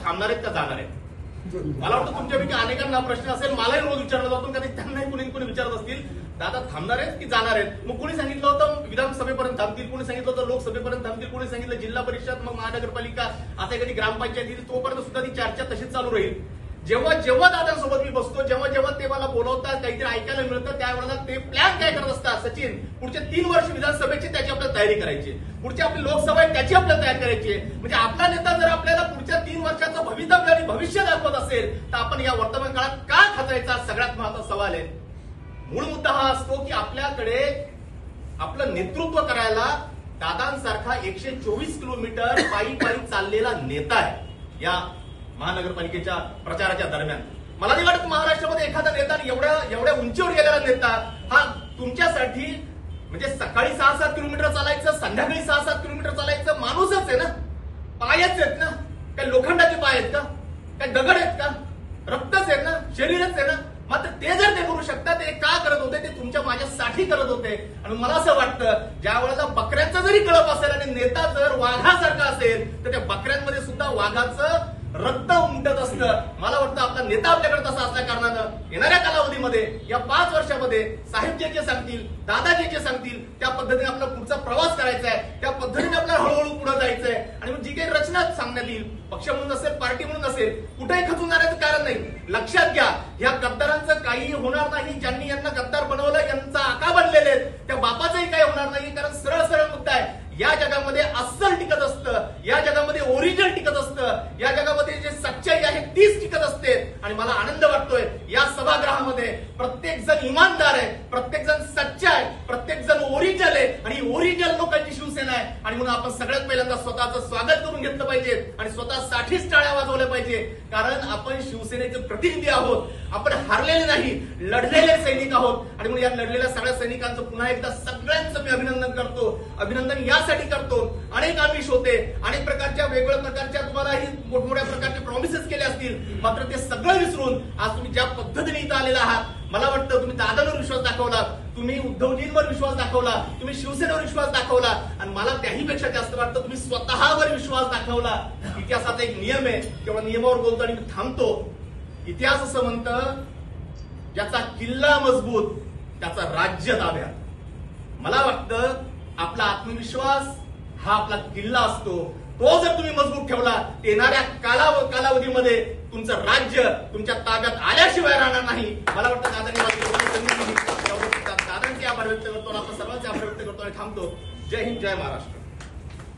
थांबणार आहेत का जाणार आहेत? मला वाटतं तुमच्यापैकी अनेकांना प्रश्न असेल, मलाही रोज विचारला जातो, कधी त्यांनाही कोणी विचारत असतील, दादा थांबणार आहेत की जाणार आहेत? मग कोणी सांगितलं होतं विधानसभेपर्यंत थांबतील, कोणी सांगितलं होतं लोकसभेपर्यंत थांबतील, कोणी सांगितलं जिल्हा परिषद, मग महानगरपालिका, आता कधी ग्रामपंचायत येईल, तोपर्यंत सुद्धा ती चर्चा तशीच चालू राहील. जेव्हा जेव्हा दादांसोबत मी बसतो, जेव्हा जेव्हा ते मला बोलवतात, काहीतरी ऐकायला मिळतं, त्यावेळेला ते प्लॅन काय करत असतात, सचिन पुढचे 3 वर्ष विधानसभेची त्याची आपल्याला तयारी करायची, पुढची आपली लोकसभा आहे त्याची आपल्याला तयारी करायची आहे. म्हणजे आपला नेता जर आपल्याला पुढच्या 3 वर्षाचं भवितव्य आणि भविष्य दाखवत असेल, तर आपण या वर्तमान काळात का खचायचा, सगळ्यात महत्त्वाचा सवाल आहे. मूळ मुद्दा हा असतो की आपल्याकडे आपलं नेतृत्व करायला दादांसारखा 124 किलोमीटर पायी चाललेला नेता आहे. या महानगरपालिकेच्या प्रचाराच्या दरम्यान मला नाही वाटत महाराष्ट्रामध्ये एखादा नेता एवढ्या उंचीवर गेलेला नेता हा तुमच्यासाठी म्हणजे सकाळी 6-7 किलोमीटर चालायचं, संध्याकाळी 6-7 किलोमीटर चालायचं माणूसच आहे ना, पायच आहेत ना, काय लोखंडाचे पाय आहेत का, काय दगड आहेत का, रक्तच आहेत ना, शरीरच आहे ना. मात्र ते जर ते करू शकतात, ते का करत होते, ते तुमच्या माझ्यासाठी करत होते. आणि मला असं वाटतं ज्या वेळेला बकऱ्यांचा जरी कळप असेल आणि नेता जर वाघासारखा असेल, तर त्या बकऱ्यांमध्ये सुद्धा वाघाचं रक्त उमटत असतं. मला वाटतं आपला नेता आपल्याकडे तसा असल्या कारणानं येणाऱ्या कालावधीमध्ये या 5 वर्षामध्ये साहेब जे सांगतील, दादा जे सांगतील, त्या पद्धतीने आपला पुढचा प्रवास करायचा आहे, त्या पद्धतीने आपल्याला हळूहळू पुढे जायचंय. आणि मग जी काही रचना सांगण्यात येईल, पक्ष म्हणून असेल, पार्टी म्हणून असेल, कुठेही खचून जाण्याचं कारण नाही. लक्षात घ्या, ह्या गद्दारांचं काही होणार नाही. ज्यांनी यांना गद्दार बनवलं, यांचा आका बनलेले आहेत, त्या बापाचंही काही होणार नाही. कारण सरळ मुद्दा आहे, या जगामध्ये अस्सल टिकत असतं, या जगामध्ये ओरिजिनल टिकत असतं, या जगामध्ये जे सच्चाई आहे तीच टिकत असते. आणि मला आनंद वाटतोय या सभागृहामध्ये प्रत्येक जण इमानदार आहे, प्रत्येक जण सच्चा आहे, प्रत्येक जण ओरिजिनल आहे आणि ओरिजिनल लोकांची शिवसेना आहे. आणि म्हणून आपण सगळ्यात पहिल्यांदा स्वतःचं स्वागत करून घेतलं पाहिजे आणि स्वतःसाठीच टाळ्या वाजवल्या पाहिजे. कारण आपण शिवसेनेचे प्रतिनिधी आहोत, आपण हारलेले नाही, लढलेले सैनिक आहोत. आणि म्हणून या लढलेल्या सगळ्या सैनिकांचं पुन्हा एकदा सगळ्यांचं मी अभिनंदन करतो. अभिनंदन यासाठी करतो, अनेक आमिष होते, अनेक प्रकारच्या वेगवेगळ्या प्रकारच्या तुम्हालाही मोठमोठ्या प्रकारचे प्रॉमिसेस केले असतील, मात्र ते सगळं विसरून आज तुम्ही ज्या पद्धतीने इथं आलेला आहात, मला वाटतं तुम्ही दादांवर विश्वास दाखवला, तुम्ही उद्धवजींवर विश्वास दाखवला, तुम्ही शिवसेनेवर विश्वास दाखवला आणि मला त्याहीपेक्षा जास्त वाटतं तुम्ही स्वतःवर विश्वास दाखवला. इतिहासाचा एक नियम आहे, तेव्हा नियमावर बोलतो आणि मी थांबतो. इतिहास असं म्हणतं, ज्याचा किल्ला मजबूत त्याचा राज्य ताब्यात. मला वाटतं आपला आत्मविश्वास हा आपला किल्ला असतो. तो जर तुम्ही मजबूत ठेवला, येणाऱ्या कालावधीमध्ये तुमचं राज्य तुमच्या ताब्यात आल्याशिवाय राहणार नाही. मला वाटतं दादांनी दादांचे आभार व्यक्त करतो, आपण सर्वांचे आभार व्यक्त करतो आणि थांबतो. जय हिंद, जय महाराष्ट्र.